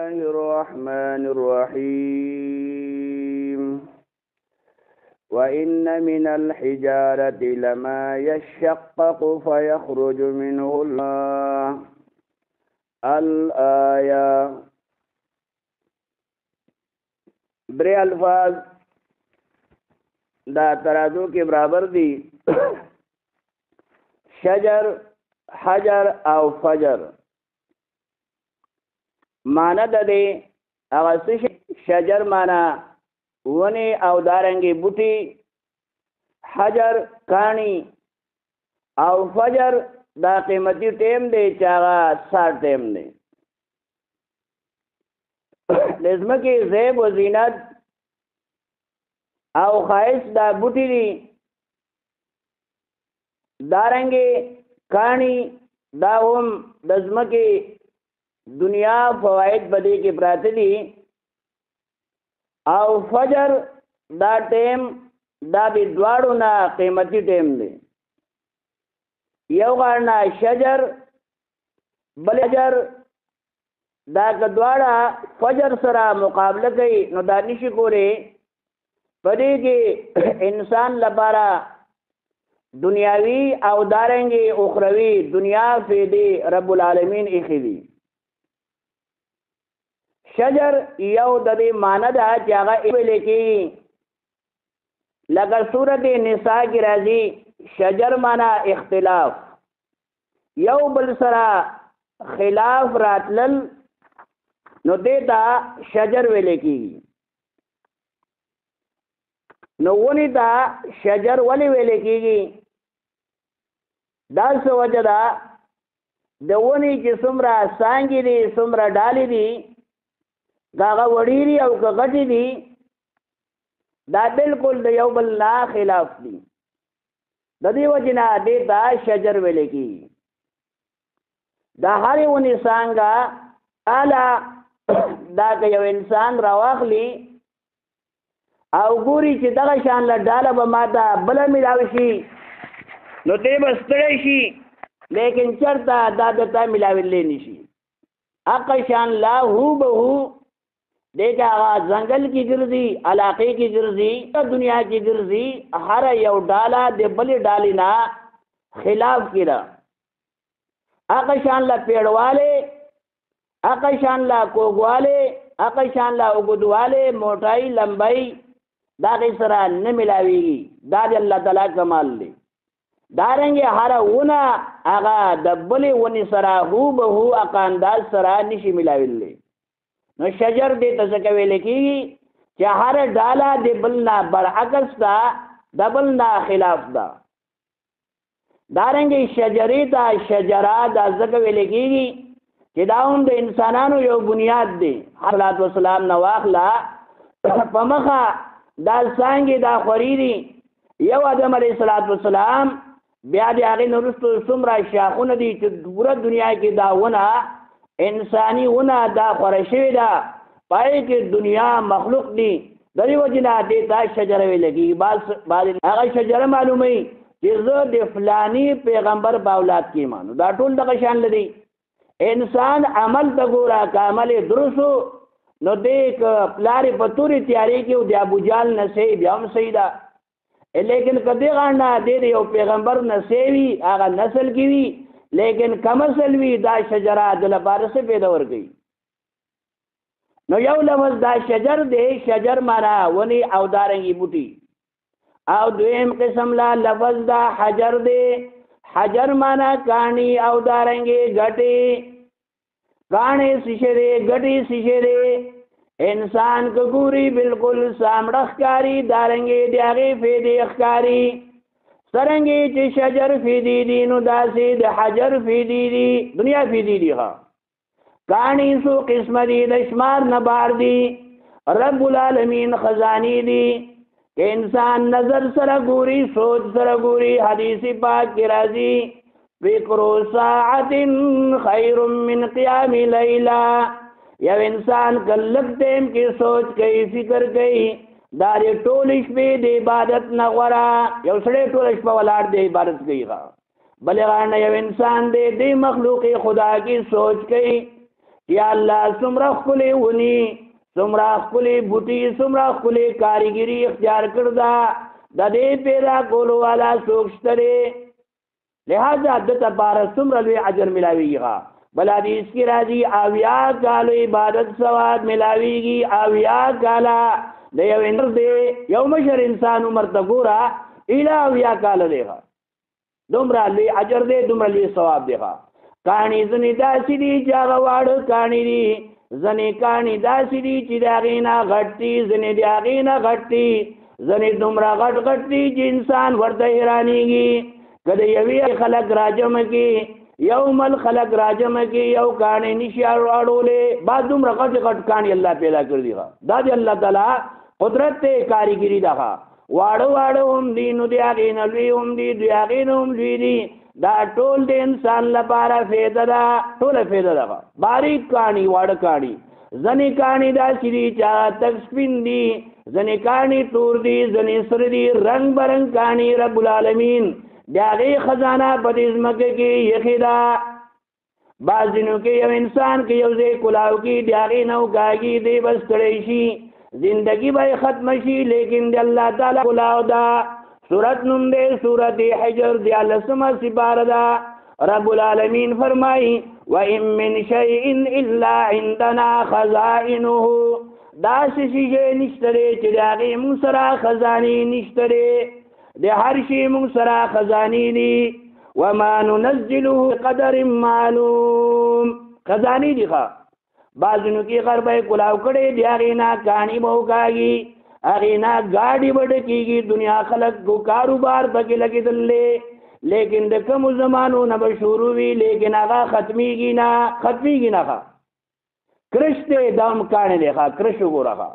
الله الرحمن الرحيم وإن من الحجارة لما يشقق فيخرج منه الماء الآية درې الفاظ دا ترازو کې برابر دي شجر حجر او فجر معنی د دې هغه شجر معنی ونی او دارنګي بوټي حجر کانی او فجر دا قیمتي ټیم دی چې هغه ساړ ټیم دی لازمه کې زیب و زینت او خایس دا بوټي دي دارنګي کانی دا هم د ځمکې دنیا فواید بدی کې پراته دي او فجر دا ټیم دا د دواړو نه قیمتي ټیم دی یو غاړه شجر بل شجر دا کدواړه فجر سره مقابله کوي نو دا نشي کولی پدې کې انسان لپاره دنیاوی او دارنګي اخروی دنیا فیدی رب العالمین اخیدی شجر یو د دې معنی دا چې هغه ویل کی لکه سورۃ النساء کی راځي شجر معنی اختلاف یو بل سره خلاف راتلل نو دیتا شجر ویل کی نو ونی دا شجر ولی ویل کیږي دا څه وجه ده د ونی چې څومره څانګې دي څومره ډالې دي داغه وړيري او غټي دي دا بالکل د یو بل لا خلاف دي د دې وجنا دې دا شجر ویل کی دا هر ونی څنګه اعلی دا یو انسان راواخلی او ګوري چې دغه شان له ډاله به ماته بل ملاوي شي نو دې بستړی شي لیکن چرته دا دته ملاوي لې نشي اقا شان لا هو به دیکھا ځنګل کې ګرځي علاقې کې ګرځي دنیا کې ګرځي هر یو ډاله د بلې ډالې نه خلاف کړه اقا شان لا پیړواله اقا شان لا کوګواله اقا شان لا وګدواله موټای لمبای دا غي سره نه ملاويږي دا د الله تعالی کمال دی دارنګه هر ونه هغه د بلې ونی سره هو به هو اقانداز سره نشي ملاویلی نو شجر دې تاسو ویل کیږي چې هر ډاله د بلنا برعکس دا د بلنا خلاف دا دارنګه شجرې دا شجرا دا ځکه ویل کیږي چې دا هم د انسانانو یو بنیاد دی حضرت والسلام نواخلا په مخه دا څنګه دا خوريري یو آدم علیه السلام بیا د هغه نورستو څومره شاخونه دي چې پوره دنیا کې دا ونه انساني ونه دا خوره شوې ده پای کې دنیا مخلوق دي د دې وجنه دې دا شجره وی لګي بعد هغه شجره معلومه چې زه د فلانی پیغمبر په اولاد کې مانو دا ټول دغه شان لري انسان عمل د ګورا کامل درسو نو دې پلاری پتوري تیاری کې د ابو جال نسې بیا هم سیدا لیکن کدی غاڼه دې یو پیغمبر نسېوي هغه نسل کی وی لیکن کم اصل وی دا شجره د لپاره څه پیدا ورګي نو یو لفظ دا شجر دې شجر مانا ونی او دارنګي بوټي او دویم قسم لا لفظ دا حجر دې حجر مانا کانی او دارنګي غټي کانی شیشه غټي شیشه انسان کو ګوري بالکل سامړخ کاری دارنګي دیغه فیدی اخکاری سرنګي چې شجر فیدی دي نو داسې د حجر فیدی دي دنیا فیدی دي ها کانی سو قسم دي د شمار نه بار دي رب العالمین خزانی دي کہ انسان نظر سره ګوري سوچ سره ګوري حدیث پاک کی راځي فکر ساعت خیر من قیام لیلا یو انسان کلک ټیم کې سوچ کوي فکر کوي دا دې ټول شپې د عبادت نه غوړه یو سړی ټول شپه ولاړ دی عبادت کوي بلې غاڼه یو انسان دې مخلوق خدا کی سوچ کوي یا الله څومره ښکلې ونی څومره ښکلې بوټي څومره ښکلې کاریګري اختیار کړ دا د دې پیدا کولو والا څوک شته دی لہذا دته باره څومره لوی اجر ملاویږي بل حدیث کې راځي اویا کال عبادت ثواب ملاویږي اویا کال د یو انر دی یو مشر انسان عمر ته ګوره اله اویا کال دی دومره لوی اجر دی دومره لوی ثواب دی کانی ځنې داسې دي چې هغه واړه کانی دي ځنې کانی داسې دي چې د هغې نه غټ دي ځنې د هغې نه غټ دي ځنې دومره غټ غټ دي چې انسان ورته حیرانېږي که د یوې خلک راجمع کې یو مل خلق راجم کې یو کانی نشي اړولې با دومره غټ غټ کانی الله پیدا کړی دی دا دی الله تعالی قدرت ته کاریګری ده واړو واړو هم دي نو دی هغې نه لوی هم دي دی هغې نه هم لوی دي دا ټول د انسان لپاره فایده ده ټوله فایده ده باریک کانی واړه کانی ځنې کانی داسې دي چې تک سپین دي ځنې کانی تور دي ځنې سره دي رنګ برنګ کانی رب العالمین د هغې خزانه په دې ځمکه کې یخې ده بعض ځینو کې یو انسان کې یو ځای کلاو کې د هغې نه وکاږي دی به ستړی شي زندگی به ختمه شي لیکن د الله تعالی کلاو ده سورت نوم دی سورت حجر دیارلسمه سپاره ده رب العالمین فرمایي وَإِن مِّن شَيْءٍ إِلَّا عِندَنَا خَزَائِنُهُ داسې شی نشته دی چې د هغې موږ سره خزانې نشته دی د هر شي موږ سره خزانې دي وما ننزله قدر معلوم خزانې دي بعضونو کې غر به کلاو کړی د هغې نه کاڼي به وکاږي هغې نه ګاډي به ډکېږي دنیا خلک کو کاروبار پکې لګېدلې لیکن د کمو زمانو نه به شروع وي لیکن هغه ختمېږي نه کرش دی دا هم کاڼی دی کرش وګوره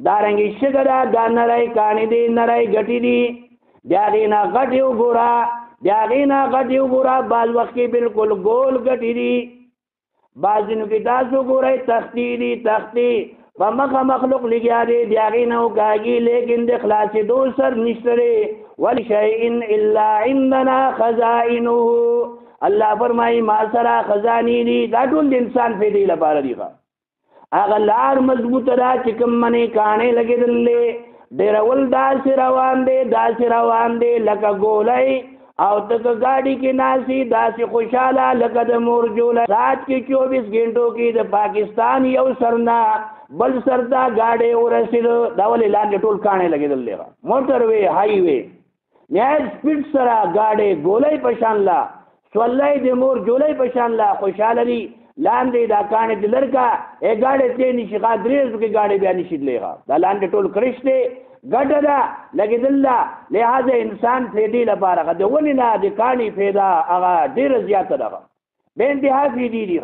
دارنګې شګه ده دا نری کاڼي دی نری ګټې دي د هغې نه غټې وګوره بعض وخت کې بالکل ګول ګټې دي بعض ځینو کې تاسو وګورئ تختې دي تختې په مخه مخلوق لګیا دی د هغې نه وکاږي لیکن د خلاصېدو سر نشته دی ولشیء الا عندنا خزائنه الله فرمایي ما سره خزانې دي دا ټول د انسان فایدې لپاره دي هغه لار مضبوطه ده چې کوم منې کاڼې لګېدلې ډېرول داسې روان دی لکه ګولۍ او تک ګاډي کې ناسي داسې خوشاله لکه د مور جوله رات کې 24 غنټو کې د پاکستان یو سرنا بل سردا ګاډي ورسېدو دا ولې لاندې ټول کاڼې لګېدلې موټر وې هاي وې نهایت سپیډ سره ګاډي ګولۍ په شان لا سولۍ د مور جولۍ په شان لا خوشاله دي لاندې دا کاڼې د لړکا ګاډي ته نشي غادرېز کې ګاډي بیا نشي دلېغه دا لاندې ټول کرش دی ګټه ده لګېدل لہذا انسان فایدې لپاره د ونې نه د کاڼي فایده هغه ډېره زیاته ده بې انتها فایدې دي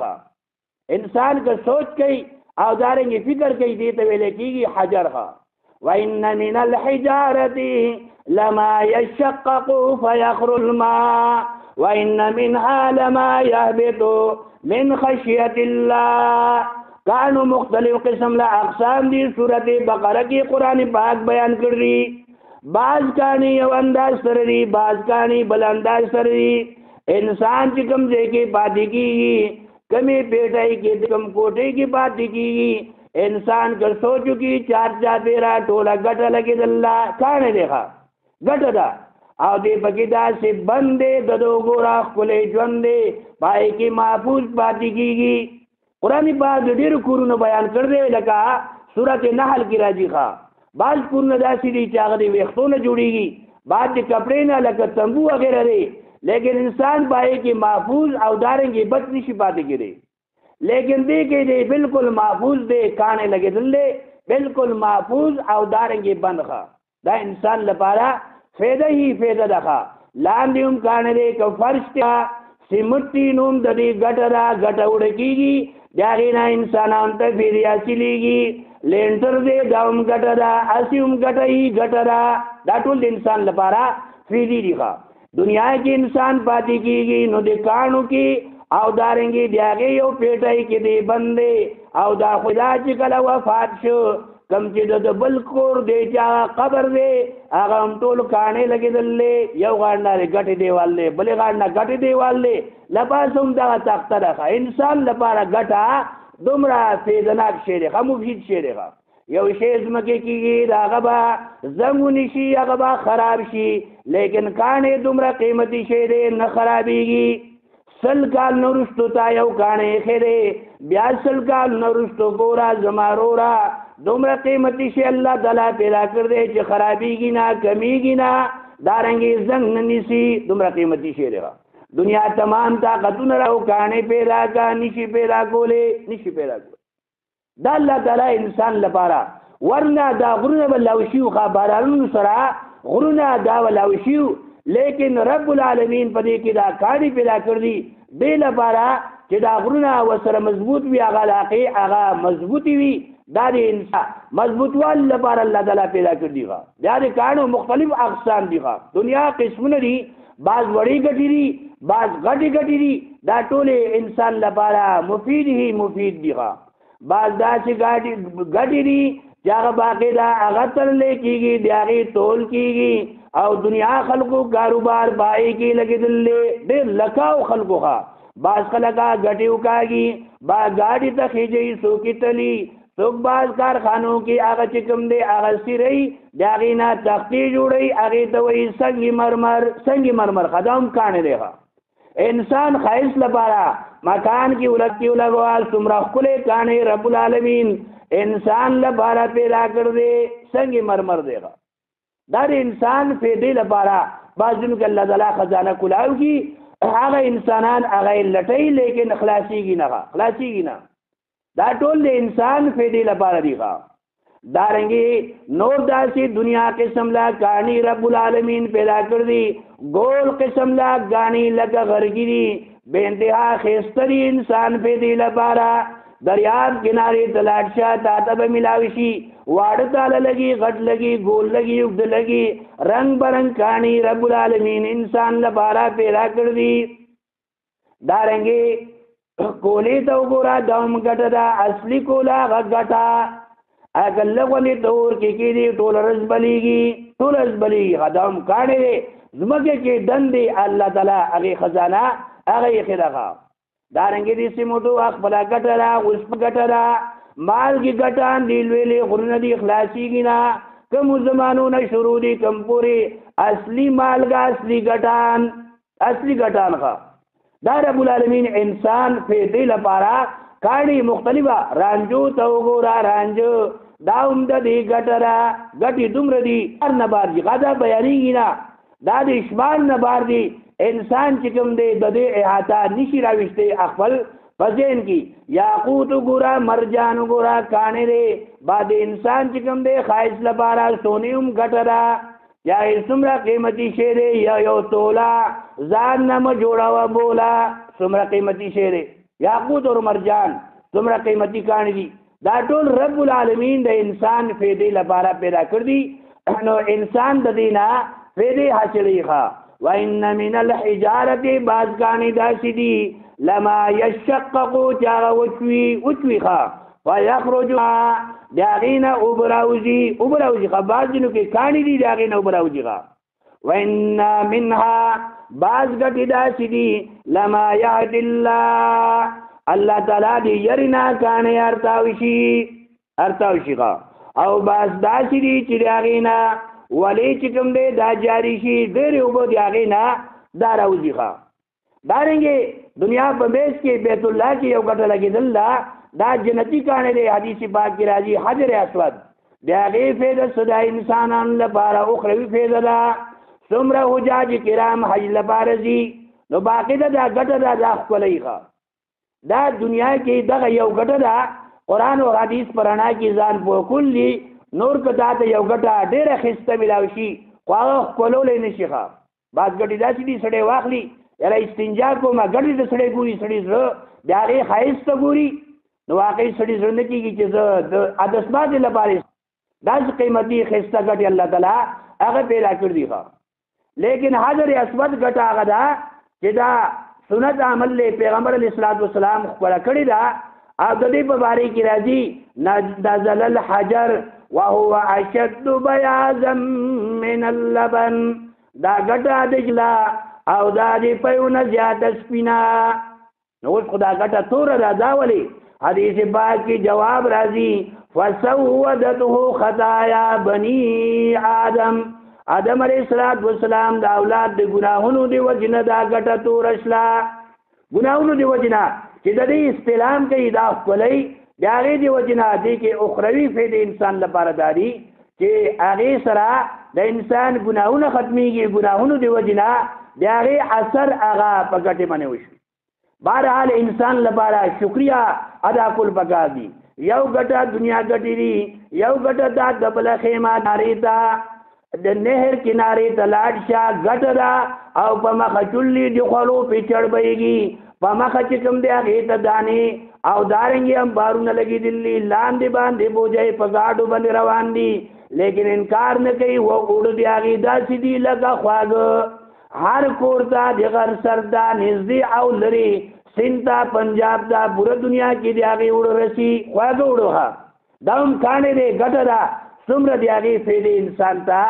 انسان که سوچ کوي او دارنګې فکر کوي دې ته ویل کېږي حجر وَإِنَّ مِنَ الْحِجَارَةِ لَمَا يَشَّقَّقُ فَيَخْرُجُ الْمَاءُ وَإِنَّ مِنْهَا لَمَا يَهْبِطُ مِنْ خَشْيَةِ اللَّهِ کانو مختلف قسم لا اقسام دي سورت بقره کې قرآن پاک بیان کړی بعض کانی یو انداز سره دي بعض کانی بل انداز سره دي انسان چې کوم ځای کې پاتې کېږي کمی پیټای کې کم کوټې کې پاتې کېږي انسان که سوچو کې چار پیرا ټوله ګټه لګېدل کاڼی دی ګټه ده او دې پکې داسې بند دی د دو ګوره ښکلی ژوند دی پای کې محفوظ پاتې کېږي قرآن پاک ډېر کورونه بیان کړ دی لکه سورت نحل کې راځي بعض کورونه داسې دي چې هغه د ویښتو نه جوړېږي بعض د کپړې نه لکه تنبو وغیره دی لیکن انسان پای کې محفوظ او دارنګې بد نشي پاتې کېدی لیکن دې کې دی بالکل محفوظ دی کاڼې لګېدل دی بالکل محفوظ او دارنګې بند دا انسان لپاره فایده ده لاندې هم کاڼې دی که فرش ته سیمټي نوم د دې ګټه ده ګټه وړه کېږي د هغې نه انسانانو ته فایدې حاصلېږي لینټر دی دا هم ګټه ده هسې هم ګټه ده دا ټول د انسان لپاره فایدې دي دنیا کې انسان پاتې کېږي نو د کاڼو کې او دارنګې د هغې یو پیټۍ کې دی بند دی او دا خدا چې کله وفات شو کم چې د بل کور دی چې هغه قبر دی هغه هم ټول کاڼې لګېدل دی یو غاړ نه ګټې دیوال دی بلې غاړ نه ګټې دیوال دی لپاسه هم دغه تخته ده انسان لپاره ګټه دومره فیدناک شی دی مفید شی دی یو شی ځمکې کېږي د هغه به زنګ ونیسي هغه به خراب شي لیکن کاڼې دومره قیمتي شی دی نه خرابېږي 100 کال نه وروستو تا یو کاڼی ایښی دی بیا 100 کال نه وروستو ګوره زما وروره دومره قیمتي شی الله تعالی پیدا کړ دی چې خرابېږي نه کمیږي نه دارنګې زنګ نه نیسي دومره قیمتي شی دی دنیا تمام طاقتونه راو کاڼې پیدا کا نشي پیدا کولی نشي پیدا کولی دا الله تعالی انسان لپاره ورنه دا غرونه به لاوشي خو بارانونو سره غرونه دا ولاوشي لیکن رب العالمین په دې کې دا کاری پیدا کړ دي دې لپاره چې دا غرونه وسره مضبوط وي هغه علاقې هغه مضبوطي وي دا د انسان مضبوطوالي لپاره الله تعالی پیدا کړ دي بیا د کاڼو مختلف اقسام دي دنیا قسمونه دي بعض وړي ګټې دي بعض غټې ګټې دي دا ټول انسان لپاره مفید دي بعض داسې ګټې دي چې هغه باقاعده هغه تړلی کېږي د هغې تول کېږي او دنیا خلقو کاروبار پای کې لګېدل ډېر لکاو خلقو بعض خلکه ګټې وکاږي با ګاډي ته خېجوي څوک یې تلي څوک بعض کارخانو کې هغه چې کوم دی هغه سیرئ د هغې نه تختې جوړوي هغې ته وایي سنگ مرمر دا هم کاڼی دی انسان خایس لپاره مکان کې ولګوا څومره ښکلی کاڼی رب العالمین انسان لپاره پیدا کړ دی سنگ مرمر دی دا د انسان فیدې لپاره بعضونو کې الله تعالی خزانه کلاو کی هغه انسانان هغه لټي لیکن خلاصيږي نه دا ټول د انسان فیدې لپاره دی دارنګي نور داسې دنیا قسم لا کانی رب العالمین پیدا کړ دی ګول قسم لا غانی لکه غرګری بے انتها خستری انسان فیدې لپاره دریاب کنارے تلاٹشا تاتب ملاوشی واڑ تالا لگی غٹ لگی گول لگی اگد لگی رنگ برنگ کانی رب العالمین انسان لپارا پیدا کر دی دارنگی کولی تو گورا دوم گٹا دا اصلی کولا غٹا اگر لگوانی تور کی دی ٹول رز بلیگی دوم کانی دی زمکے کی دن دی اللہ تعالی اگی خزانہ اگی خدقا دارنګې دې سیموټو خپله ګټه ده اوس په ګټه ده مالګې ګټان دي لویلې غرونه دي خلاصېږي نه کومو زمانونه شروع دي کوم پورې اصلي مالګه اصلي ګټان دا رب العالمین انسان فیدې لپاره کاڼي مختلفه رانجو ته وګوره رانجو دا هم د دې ګټه ده ګټې دومره دي هر نه بار دي دا بیانېږي نه دا د شمال نه بار دي انسان چې کوم دی د دې احاطه نشي راوښتی خپل په ذهن کې یاقوت ګوره مرجان ګوره کاڼی دی بعد انسان چې کوم دی ښایست لپاره سونې هم ګټه ده یا څومره قیمتي شی دی یا یو توله ځان نه مه جوړوه بوله څومره قیمتي شی دی یاقوت او مرجان څومره قیمتي کاڼي دي دا ټول رب العالمین د انسان فیدې لپاره پیدا کړ دي نو انسان د دې نه فیدې حاصلوي وَإِنَّ مِنَ الْحِجَارَةِ بعض کاڼي داسې دي لَمَا يَشَّقَّقُ چې هغه وچوي فَيَخْرُجُ د هغې نه اوبه راوځي بعض ځینو کې کاڼي دي د هغې نه اوبه راوځي وَإِنَّ مِنْهَا بعض ګټې داسې دي لَمَا يَهْدِ اللَّهُ الله تعالی دې یرې نه کاڼي ارتاوشي او بعض داسې دي چې د هغې نه ولی چې کوم دی دا جاری شي ډېرې اوبه د هغې نه دا راوځي دارنګې دنیا په بیس کې بیت الله کې یو ګټه لګېدل دا جنتي کاڼی دی حدیث پاک کې راځي حجر اسود د هغې فایده څه ده انسانانو لپاره اخروي فایده ده څومره حجاج کرام حج لپاره ځي نو باقاعده دا ګټه ده دا ښکلی دا دنیا کې دغه یو ګټه ده قرآن او حدیث په رڼا کې ځان پوه کړي نور که تا ته یو ګټه ډېره ښایسته میلاو شي خو هغه ښکلولی نه شي بعض ګټې داسې دي سړی واخلي یاره استنجا کومه ګټې ته سړی ګوري سړی زړه د هغې ښایست ته ګوري نو واقعي سړي زړه نه کېږي چې زه د ادسماتې لپاره داسې قیمتي ښایسته ګټې الله تعالی هغه پیدا کړي دي لیکن حجر اسود ګټه هغه ده چې دا سنت عمل له پیغمبر علیه الصلاۃ والسلام خپله کړې ده او د دې په باره کې راځي نزل الحجر وهو اشد بياضا من اللبن دا ګټه دجلا او دا دې پهونه زیاته سپینا نو اوس خو دا ګټه توره ده دا ولې حدیث پاک کی جواب راضی فسودته خطایا بنی آدم آدم علیہ السلام دا اولاد د گناہونو دی وجنه دا ګټه تورشلا گناہونو دی وجنه چې د دې استلام کوي دا خپلې دا غي دی وجنه دي کې اخروی فائدې انسان لپاره داري چې هغه سره د انسان گناہونه ختميږي گناہونو دی وجنه دا غي اثر هغه په ګټه باندې وشي بہرحال انسان لپاره شکریا ادا کول پکار دي یو ګټه دنیا ګټي دي یو ګټه دا د بل خیمه ناریتا د نهر کنارې ته لاړ شه ګټه دا او په مخه چولې دی خلو په چړبېږي په مخه چې کوم دی هغه ته دانی او دارنګي هم بارونه لګي دي لاندې باندې بوجای په گاډو باندې روان دي لیکن انکار نه کوي و وړ دی هغه داسې دی لکه خواږه هر کور ته د غر سردا نږدې او لري سینتا پنجاب دا پوره دنیا کې دی هغه وړ رسی خواږه وړو داوم کانه دی ګټه دا څومره دی هغه فائدې انسان ته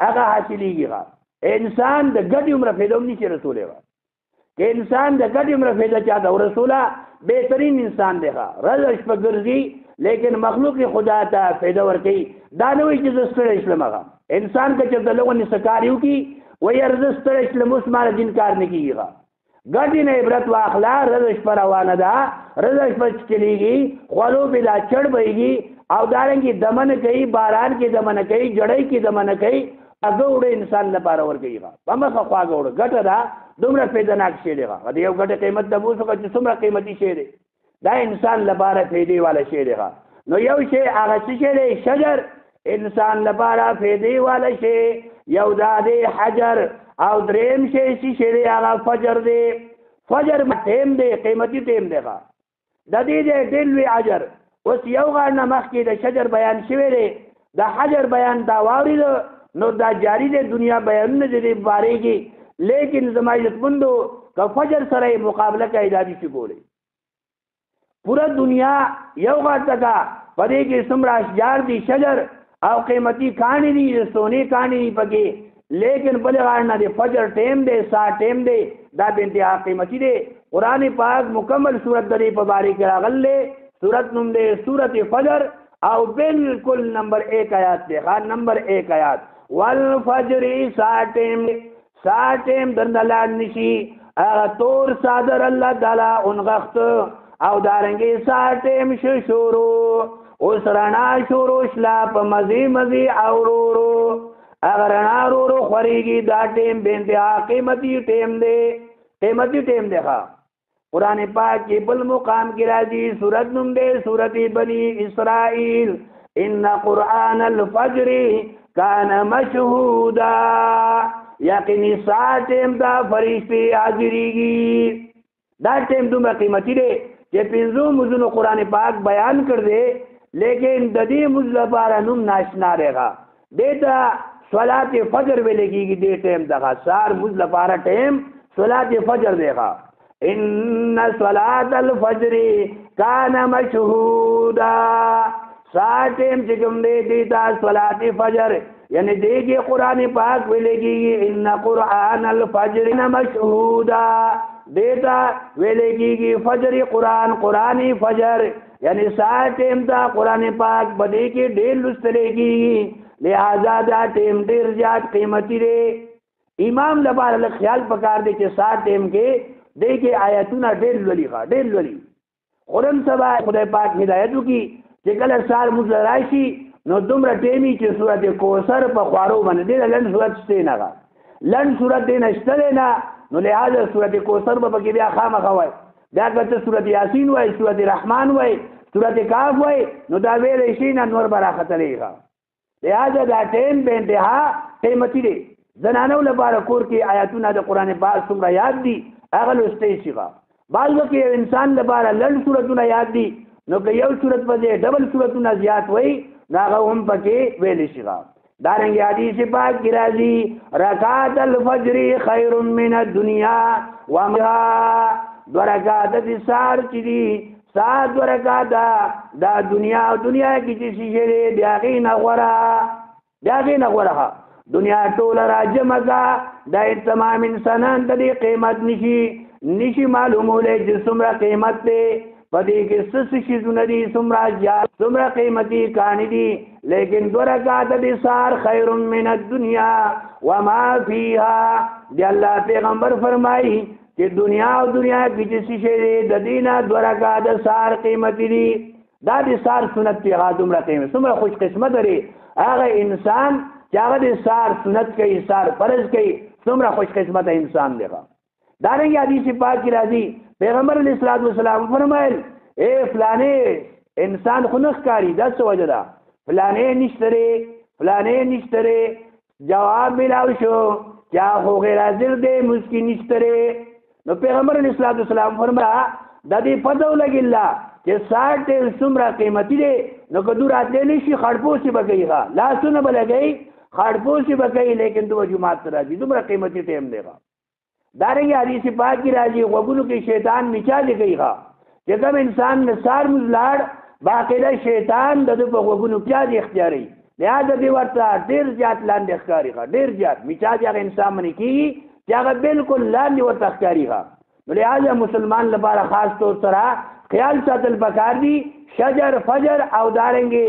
هغه حاصلېږي انسان د ګډ عمر فائدوم نشي رسوله که انسان د ګډ عمر فائدہ چاته رسوله بهترین انسان دی رضا شپه ګرځي لیکن مخلوق خدا ته فائدہ ورکي دا نه وي چې زستړ اسلامغه انسان که چې دلغه نسکاریو کی وی ارزستر اسلام اسمان دین کار نکیگی گا گردی نے عبرت و اخلا رضش پر روانه دا رضش پر چلیگی خولو پیدا چڑ بئیگی او دارنگی دمن کئی باران کی دمن کئی جڑائی کی دمن کئی اگو اڑے انسان لپاره ور کئی گا پمخ خواگو اڑے گٹا دا دومره پیدناک شیرے گا دیو گٹا قیمت دبوسو کا چسمرا قیمتی شیرے دا انسان لپاره فیدی والا شیرے گا نو یو شی آغا شیرے شجر انسان لپاره فیدی والا شی یو دا دی حجر او دریم شی شری هغه فجر دی فجر ټیم دی قیمتي ټیم دی د دې دی ډېر اجر اوس یو غاړه مخکې د شجر بیان شوی دی د حجر بیان دا واورید نو دا جاری دی دنیا بیان نه دی باره کې لیکن زما عزتمندو که فجر سره مقابله کوي دا دي چې ګوري پورا دنیا یو غاړه کا پدې کې څومره اشجار دي شجر او قیمتی کانی دی سونے کانی دی پکې لیکن بل غاړه دی فجر ټیم دی سا ټیم دی دا به انتها قیمتی دی قران پاک مکمل صورت دی په باره کې راغله صورت نوم دی سورۃ فجر او بالکل نمبر 1 آیات دی خان نمبر 1 آیات والفجر سا ټیم دندلان نشي هغه تور صادر الله تعالی اونغخت او دارنګي سا ټیم شروع اوس رڼا شروع شلا په مزي اورورو اگر رڼا ورو خوريږي دا ټیم به انتها قیمتي ټیم دی قرآن پاک کې بل مقام کې راځي سورۃ نوم دی سورۃ بنی اسرائیل ان قرآن الفجر کان مشهودا یقیني سات ټیم دا فرشتي حاضرېږي دا ټیم دومره قیمتي دی چې پنځو مزونو قرآن پاک بیان کړ دی لیکن د دې مز لپاره نوم ناشنا رهغه دیتا صلات فجر ویلې کېږي دې ټیم دغه سار مز لپاره ټیم صلات فجر دیغه ان صلات الفجر کان مشهودا سار ټیم چې کوم دې دیتا صلات فجر یعنی دې کې قران پاک ویلې کېږي ان قران الفجر مشهودا دیتا ویلې کېږي فجر قرآن فجر یعنی سار ټیم دا قرآن پاک بدی کې ډېر لوستل کېږي لہذا دا ټیم ډېر زیات قیمتي دی امام لپاره خیال پکار دی چې سار ټیم کې دې کې آیاتونه ډېر لولي قرآن سبا خدای پاک هدایت وکړي چې کله سار موږ راشي نو دومره ټیمي چې سورۃ کوثر په خوارو باندې لن سورۃ شته نه لن سورۃ نشته نه نو لہذا سورۃ کوثر په کې بیا خامخا وای دا کته سورۃ یاسین وای سورۃ رحمان وای سورۃ کاف وای نو دا ویلې شي نه نور براختلېږي لہذا دا ټیم به انتها قیمتي دی زنانو لپاره کور کې آیاتونه د قران پاک څومره یاد دي هغه لوستې شي بعض وخت انسان لپاره لړ سورتونه یاد دي نو که یو سورت په ځای ډبل سورتونه زیات وای هغه هم پکې ویل شي دارنګ حدیث پاک کی راځي رکعت الفجر خیر من الدنيا وما درکات د سار چې دي سات درکات دا دنیا او دنیا کې چې شي دی هغه نه غوړه دنیا ټول راجمه دا تمام انسانان د قیمت نشي معلوموله چې څومره قیمت دی پدې کې څه شیزونه دي څومره زیات څومره قیمتي کانی دي لیکن 2 رکعات د سار خیر من الدنیا وما فيها دی الله پیغمبر فرمایي چې دنیا او دنیا کې چې شي د دینه 2 رکعات د سار قیمتي دي دا د سار سنت دی غادم راته څومره خوش قسمت لري هغه انسان چې هغه د سار سنت کوي سار فرض کوي څومره خوش قسمت انسان دی دارنګه حدیث پاک کې راځي پیغمبر علیہ الصلوۃ والسلام فرمایل اے فلانه انسان خنخ کاری دا څه وجه ده فلانه نشتره جواب ملاو شو کیا هو غیر حاضر دی مسکین نشتره نو پیغمبر علیہ الصلوۃ والسلام فرمایا د دې پدو لګیلا چې 60 څومره قیمتي دی نو کدو راتلې نشي خړپوسی بګیغه لا سونه بلګی خړپوسی بګی لیکن دو جمعات راځي دومره قیمتي ټیم دیغه دارنګه حدیث پاک کی راځي وګونو کې شیطان میچا لګیغه چې کوم انسان نثار مزلاړ باقاعده شیطان د په وګونو کې د اختیاري لہذا دی ورته ډیر زیات لاندې ښکاریږي ډیر زیات میچا د انسان منی کیږي چې هغه بالکل لاندې ورته ښکاریږي لہذا مسلمان لپاره خاص طور سره خیال ساتل پکار دي شجر فجر او دارنګه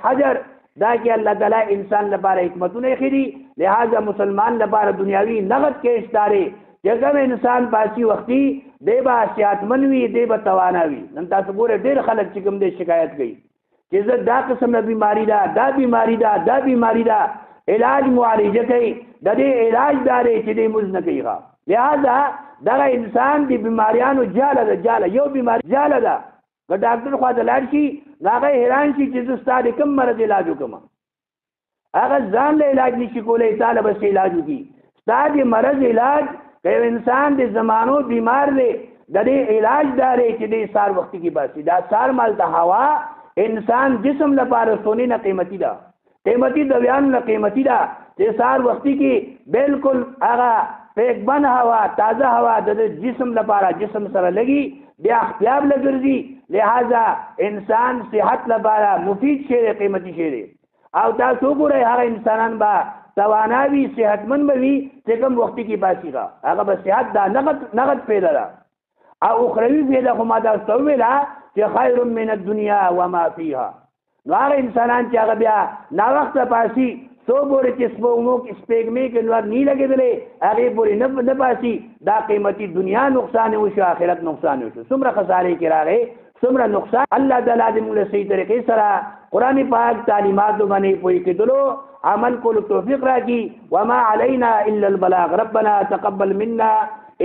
حجر دا کې الله تعالی انسان لپاره حکمتونه خېری لہذا مسلمان لپاره دنیاوی نغد کې اشتاره چې کوم انسان پاسي وختي دیبا صحتمن وي دیبا تواناوي نن تاسو ګوره ډېر خلک چې کوم دې شکایت کوي چې زه دا قسم نه بیماری دا بیماری دا علاج معالجه کوي د دې علاج دارې چې دې مز نه کوي لہذا دا انسان دی بیماریانو جاله یو بیماری جاله ده که ډاکټر خوا ته لاړ شي هغه حیران شي چې زه ستا د کوم مرض علاج وکړم هغه ځان له علاج نشي کولی طالب بس علاج وکړي ستا د مرض علاج که انسان د زمانو بیمار دی د دې علاج دارې چې د سار وختي کې باسي دا سار مال د هوا انسان جسم لپاره سونی نه قیمتي ده قیمتي دویان نه قیمتي ده چې سار وختي کې بالکل هغه پیکبن هوا تازه هوا د جسم لپاره جسم سره لګي بیا اختیاب لګرځي لہذا انسان صحت لپاره مفید شی قیمتي شی او تاسو ګورئ هغه انسانان با تواناوي صحتمن وي چې کوم وخت کې باسيغه هغه به صحت دا نغد پیدا ده او اخروی پیدا خو ما دا سویلا چې خیر من الدنیا وما فيها نو هغه انسانان چې هغه بیا نا وخت پاسي سو بورې چې سپوږمو کې سپېږمې کې نور نه لګېدلې هغې پورې نه پاسي دا قیمتي دنیا نقصان وشو آخرت نقصان وشو څومره خسارې کې راغې څومره نقصان الله تعالی دې موږ له صحیح طریقې سره قرآن پاک تعلیماتو باندې پوهې کېدلو عمل کولو توفیق راکړي وما علینا الا البلاغ ربنا تقبل منا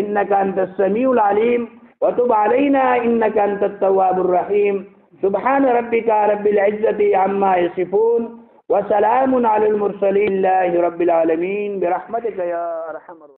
انك انت السميع العليم وتب علينا انك انت التواب الرحيم سبحان ربك رب العزة عما يصفون وسلام على المرسلين لله رب العالمين برحمتك يا ارحم الراحمين